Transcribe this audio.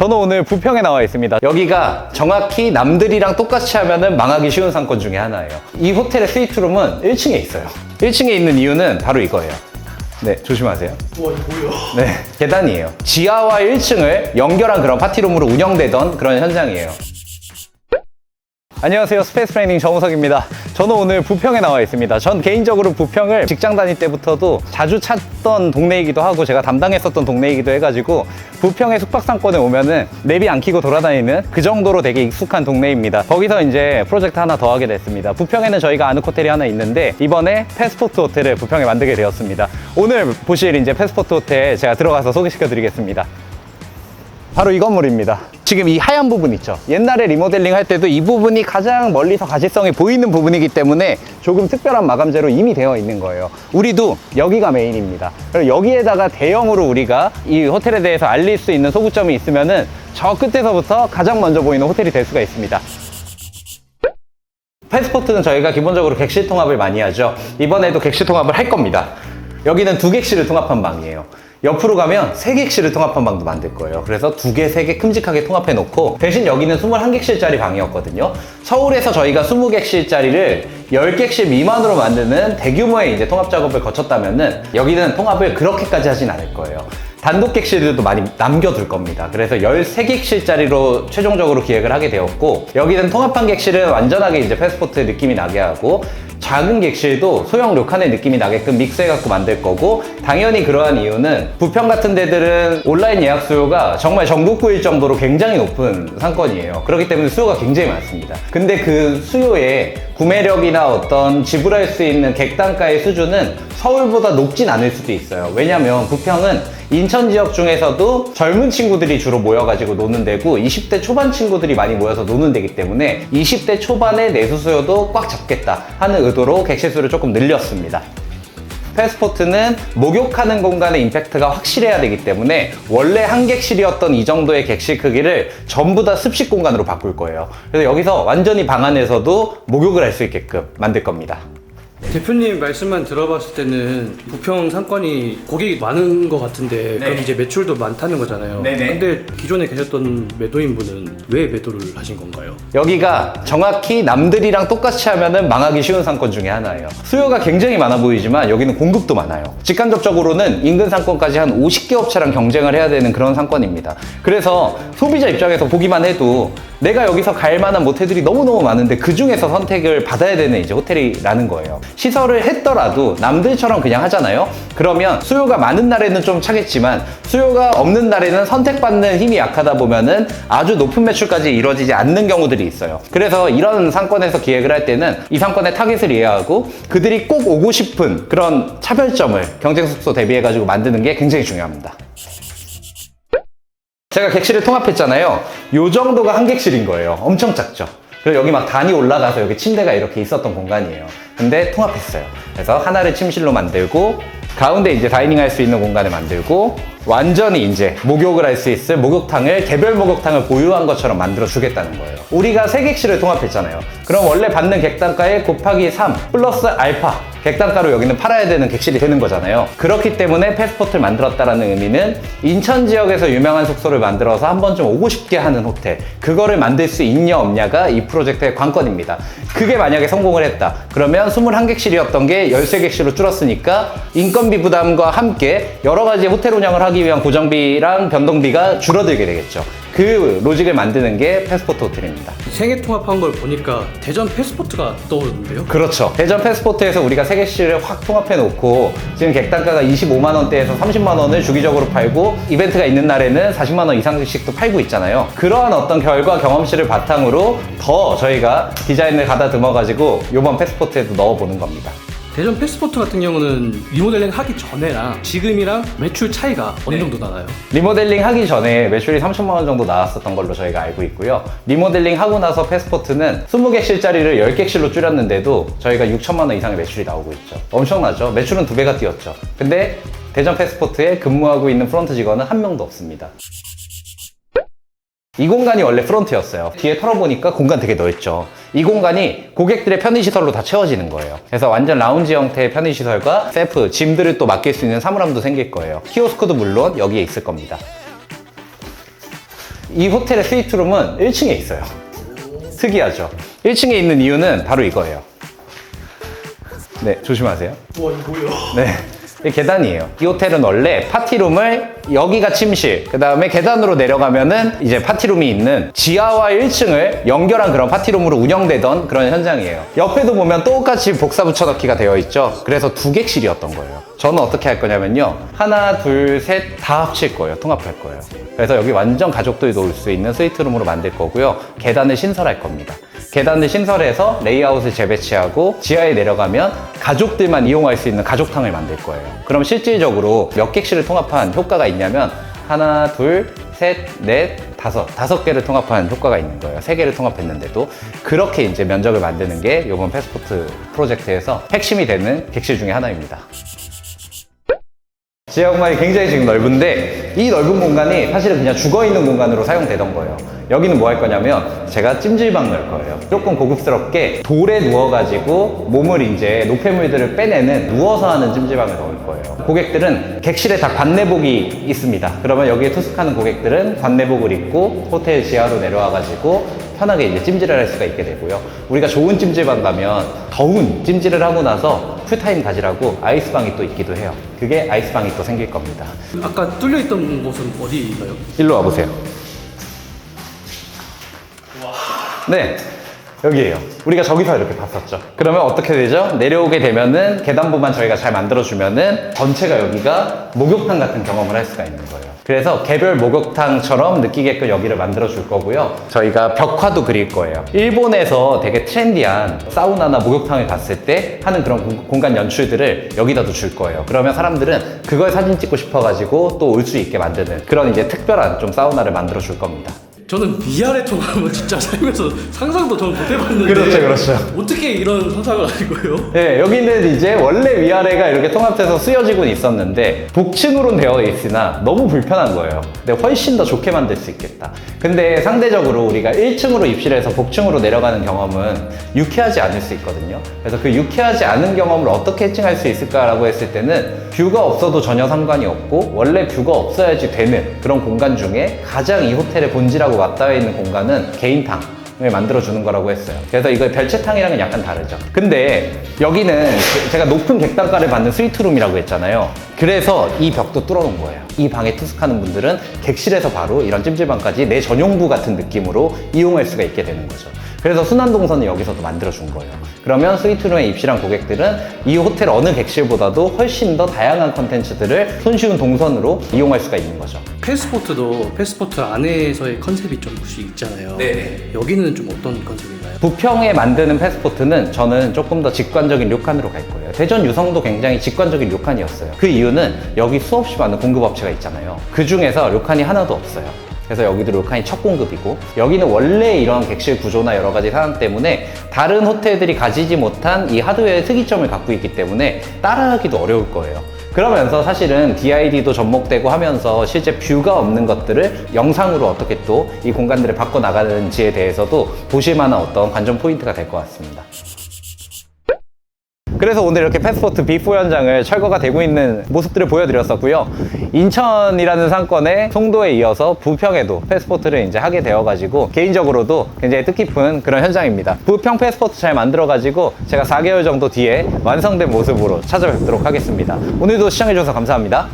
저는 오늘 부평에 나와 있습니다. 여기가 정확히 남들이랑 똑같이 하면은 망하기 쉬운 상권 중에 하나예요. 이 호텔의 스위트룸은 1층에 있어요. 1층에 있는 이유는 바로 이거예요. 네, 조심하세요. 와, 이거 뭐야? 네, 계단이에요. 지하와 1층을 연결한 그런 파티룸으로 운영되던 그런 현장이에요. 안녕하세요, 스페이스 플래닝 정우석입니다. 저는 오늘 부평에 나와 있습니다. 전 개인적으로 부평을 직장 다닐 때부터도 자주 찾던 동네이기도 하고 제가 담당했었던 동네이기도 해가지고 부평의 숙박상권에 오면은 내비 안 켜고 돌아다니는 그 정도로 되게 익숙한 동네입니다. 거기서 이제 프로젝트 하나 더 하게 됐습니다. 부평에는 저희가 아는 호텔이 하나 있는데 이번에 패스포트 호텔을 부평에 만들게 되었습니다. 오늘 보실 이제 패스포트 호텔 제가 들어가서 소개시켜 드리겠습니다. 바로 이 건물입니다. 지금 이 하얀 부분 있죠? 옛날에 리모델링 할 때도 이 부분이 가장 멀리서 가시성이 보이는 부분이기 때문에 조금 특별한 마감재로 이미 되어 있는 거예요. 우리도 여기가 메인입니다. 그리고 여기에다가 대형으로 우리가 이 호텔에 대해서 알릴 수 있는 소구점이 있으면은 저 끝에서부터 가장 먼저 보이는 호텔이 될 수가 있습니다. 패스포트는 저희가 기본적으로 객실 통합을 많이 하죠. 이번에도 객실 통합을 할 겁니다. 여기는 2객실을 통합한 방이에요. 옆으로 가면 3객실을 통합한 방도 만들 거예요. 그래서 2개, 3개 큼직하게 통합해 놓고 대신 여기는 21객실짜리 방이었거든요. 서울에서 저희가 20객실짜리를 10객실 미만으로 만드는 대규모의 이제 통합 작업을 거쳤다면은 여기는 통합을 그렇게까지 하진 않을 거예요. 단독 객실들도 많이 남겨둘 겁니다. 그래서 13객실짜리로 최종적으로 기획을 하게 되었고 여기는 통합한 객실은 완전하게 이제 패스포트 느낌이 나게 하고 작은 객실도 소형 료칸의 느낌이 나게끔 믹스해갖고 만들 거고 당연히 그러한 이유는 부평 같은 데들은 온라인 예약 수요가 정말 전국구일 정도로 굉장히 높은 상권이에요. 그렇기 때문에 수요가 굉장히 많습니다. 근데 그 수요의 구매력이나 어떤 지불할 수 있는 객단가의 수준은 서울보다 높진 않을 수도 있어요. 왜냐면 부평은 인천 지역 중에서도 젊은 친구들이 주로 모여가지고 노는 데고 20대 초반 친구들이 많이 모여서 노는 데기 때문에 20대 초반의 내수 수요도 꽉 잡겠다 하는 의도로 객실 수를 조금 늘렸습니다. 패스포트는 목욕하는 공간의 임팩트가 확실해야 되기 때문에 원래 한 객실이었던 이 정도의 객실 크기를 전부 다 습식 공간으로 바꿀 거예요. 그래서 여기서 완전히 방 안에서도 목욕을 할 수 있게끔 만들 겁니다. 대표님 말씀만 들어봤을 때는 부평 상권이 고객이 많은 것 같은데 그럼 이제 매출도 많다는 거잖아요. 네네. 근데 기존에 계셨던 매도인분은 왜 매도를 하신 건가요? 여기가 정확히 남들이랑 똑같이 하면은 망하기 쉬운 상권 중에 하나예요. 수요가 굉장히 많아 보이지만 여기는 공급도 많아요. 직간접적으로는 인근 상권까지 한 50개 업체랑 경쟁을 해야 되는 그런 상권입니다. 그래서 소비자 입장에서 보기만 해도 내가 여기서 갈 만한 모텔들이 너무너무 많은데 그 중에서 선택을 받아야 되는 이제 호텔이라는 거예요. 시설을 했더라도 남들처럼 그냥 하잖아요. 그러면 수요가 많은 날에는 좀 차겠지만 수요가 없는 날에는 선택받는 힘이 약하다 보면은 아주 높은 매출까지 이루어지지 않는 경우들이 있어요. 그래서 이런 상권에서 기획을 할 때는 이 상권의 타깃을 이해하고 그들이 꼭 오고 싶은 그런 차별점을 경쟁 숙소 대비해가지고 만드는 게 굉장히 중요합니다. 제가 객실을 통합했잖아요. 요 정도가 한 객실인 거예요. 엄청 작죠. 그리고 여기 막 단이 올라가서 여기 침대가 이렇게 있었던 공간이에요. 근데 통합했어요. 그래서 하나를 침실로 만들고 가운데 이제 다이닝 할 수 있는 공간을 만들고 완전히 이제 목욕을 할 수 있을 목욕탕을 개별 목욕탕을 보유한 것처럼 만들어 주겠다는 거예요. 우리가 3객실을 통합했잖아요. 그럼 원래 받는 객단가에 곱하기 3 플러스 알파 객단가로 여기는 팔아야 되는 객실이 되는 거잖아요. 그렇기 때문에 패스포트를 만들었다는 의미는 인천 지역에서 유명한 숙소를 만들어서 한 번쯤 오고 싶게 하는 호텔, 그거를 만들 수 있냐 없냐가 이 프로젝트의 관건입니다. 그게 만약에 성공을 했다. 그러면 21객실이었던 게 13객실로 줄었으니까 인건비 부담과 함께 여러 가지 호텔 운영을 하기 위한 고정비랑 변동비가 줄어들게 되겠죠. 그 로직을 만드는 게 패스포트 호텔입니다. 생애 통합한 걸 보니까 대전 패스포트가 떠오르는데요? 그렇죠. 대전 패스포트에서 우리가 3객실을 확 통합해 놓고 지금 객단가가 25만 원대에서 30만 원을 주기적으로 팔고 이벤트가 있는 날에는 40만 원 이상씩도 팔고 있잖아요. 그러한 어떤 결과 경험치를 바탕으로 더 저희가 디자인을 가다듬어 가지고 이번 패스포트에도 넣어보는 겁니다. 대전 패스포트 같은 경우는 리모델링 하기 전에랑 지금이랑 매출 차이가 어느 정도 나나요? 리모델링 하기 전에 매출이 30만 원 정도 나왔었던 걸로 저희가 알고 있고요. 리모델링 하고 나서 패스포트는 20객실짜리를 10객실로 줄였는데도 저희가 6천만 원 이상의 매출이 나오고 있죠. 엄청나죠? 매출은 2배가 뛰었죠. 근데 대전 패스포트에 근무하고 있는 프론트 직원은 한 명도 없습니다. 이 공간이 원래 프론트였어요. 뒤에 털어보니까 공간 되게 넓죠. 이 공간이 고객들의 편의시설로 다 채워지는 거예요. 그래서 완전 라운지 형태의 편의시설과 셀프, 짐들을 또 맡길 수 있는 사물함도 생길 거예요. 키오스크도 물론 여기에 있을 겁니다. 이 호텔의 스위트룸은 1층에 있어요. 특이하죠? 1층에 있는 이유는 바로 이거예요. 네, 조심하세요. 와, 이거 뭐예요? 네. 이 계단이에요. 이 호텔은 원래 파티룸을 여기가 침실, 그 다음에 계단으로 내려가면은 이제 파티룸이 있는 지하와 1층을 연결한 그런 파티룸으로 운영되던 그런 현장이에요. 옆에도 보면 똑같이 복사 붙여넣기가 되어 있죠. 그래서 두 객실이었던 거예요. 저는 어떻게 할 거냐면요. 하나, 둘, 셋 다 합칠 거예요. 통합할 거예요. 그래서 여기 완전 가족들도 올 수 있는 스위트룸으로 만들 거고요. 계단을 신설할 겁니다. 계단을 신설해서 레이아웃을 재배치하고 지하에 내려가면 가족들만 이용할 수 있는 가족탕을 만들 거예요. 그럼 실질적으로 몇 객실을 통합한 효과가 있냐면 하나, 둘, 셋, 넷, 다섯 개를 통합한 효과가 있는 거예요. 세 개를 통합했는데도 그렇게 이제 면적을 만드는 게 이번 패스포트 프로젝트에서 핵심이 되는 객실 중에 하나입니다. 지하 공간이 굉장히 지금 넓은데 이 넓은 공간이 사실은 그냥 죽어있는 공간으로 사용되던 거예요. 여기는 뭐 할 거냐면 제가 찜질방 넣을 거예요. 조금 고급스럽게 돌에 누워가지고 몸을 이제 노폐물들을 빼내는 누워서 하는 찜질방을 넣을 거예요. 고객들은 객실에 다 관내복이 있습니다. 그러면 여기에 투숙하는 고객들은 관내복을 입고 호텔 지하로 내려와가지고 편하게 이제 찜질을 할 수가 있게 되고요. 우리가 좋은 찜질방 가면 더운 찜질을 하고 나서 쿨타임 가지라고 아이스방이 또 있기도 해요. 그게 아이스방이 또 생길 겁니다. 아까 뚫려있던 곳은 어디인가요? 일로 와보세요. 네, 여기에요. 우리가 저기서 이렇게 봤었죠. 그러면 어떻게 되죠? 내려오게 되면은 계단부만 저희가 잘 만들어주면은 전체가 여기가 목욕탕 같은 경험을 할 수가 있는 거예요. 그래서 개별 목욕탕처럼 느끼게끔 여기를 만들어 줄 거고요. 저희가 벽화도 그릴 거예요. 일본에서 되게 트렌디한 사우나나 목욕탕을 갔을 때 하는 그런 공간 연출들을 여기다도 줄 거예요. 그러면 사람들은 그걸 사진 찍고 싶어가지고 또 올 수 있게 만드는 그런 이제 특별한 좀 사우나를 만들어 줄 겁니다. 저는 위아래 통합은 진짜 살면서 상상도 저는 못 해봤는데 그렇죠. 어떻게 이런 상상을 하신 거예요? 네, 여기는 이제 원래 위아래가 이렇게 통합돼서 쓰여지고 있었는데 복층으로는 되어 있으나 너무 불편한 거예요. 근데 훨씬 더 좋게 만들 수 있겠다. 근데 상대적으로 우리가 1층으로 입실해서 복층으로 내려가는 경험은 유쾌하지 않을 수 있거든요. 그래서 그 유쾌하지 않은 경험을 어떻게 해칭할 수 있을까라고 했을 때는 뷰가 없어도 전혀 상관이 없고 원래 뷰가 없어야지 되는 그런 공간 중에 가장 이 호텔의 본질하고 맞닿아 있는 공간은 개인탕을 만들어주는 거라고 했어요. 그래서 이거 별채탕이랑은 약간 다르죠. 근데 여기는 제가 높은 객단가를 받는 스위트룸이라고 했잖아요. 그래서 이 벽도 뚫어놓은 거예요. 이 방에 투숙하는 분들은 객실에서 바로 이런 찜질방까지 내 전용부 같은 느낌으로 이용할 수가 있게 되는 거죠. 그래서 순환동선을 여기서도 만들어준 거예요. 그러면 스위트룸에 입실한 고객들은 이 호텔 어느 객실보다도 훨씬 더 다양한 컨텐츠들을 손쉬운 동선으로 이용할 수가 있는 거죠. 패스포트도 패스포트 안에서의 컨셉이 좀 혹시 있잖아요. 네네. 여기는 좀 어떤 컨셉인가요? 부평에 만드는 패스포트는 저는 조금 더 직관적인 료칸으로 갈 거예요. 대전 유성도 굉장히 직관적인 료칸이었어요. 그 이유는 여기 수없이 많은 공급업체가 있잖아요. 그 중에서 료칸이 하나도 없어요. 그래서 여기도 료칸이 첫 공급이고 여기는 원래 이런 객실 구조나 여러 가지 사항 때문에 다른 호텔들이 가지지 못한 이 하드웨어의 특이점을 갖고 있기 때문에 따라하기도 어려울 거예요. 그러면서 사실은 DID도 접목되고 하면서 실제 뷰가 없는 것들을 영상으로 어떻게 또 이 공간들을 바꿔나가는지에 대해서도 보실 만한 어떤 관전 포인트가 될 것 같습니다. 그래서 오늘 이렇게 패스포트 B4 현장을 철거가 되고 있는 모습들을 보여드렸었고요. 인천이라는 상권에 송도에 이어서 부평에도 패스포트를 이제 하게 되어가지고 개인적으로도 굉장히 뜻깊은 그런 현장입니다. 부평 패스포트 잘 만들어가지고 제가 4개월 정도 뒤에 완성된 모습으로 찾아뵙도록 하겠습니다. 오늘도 시청해주셔서 감사합니다.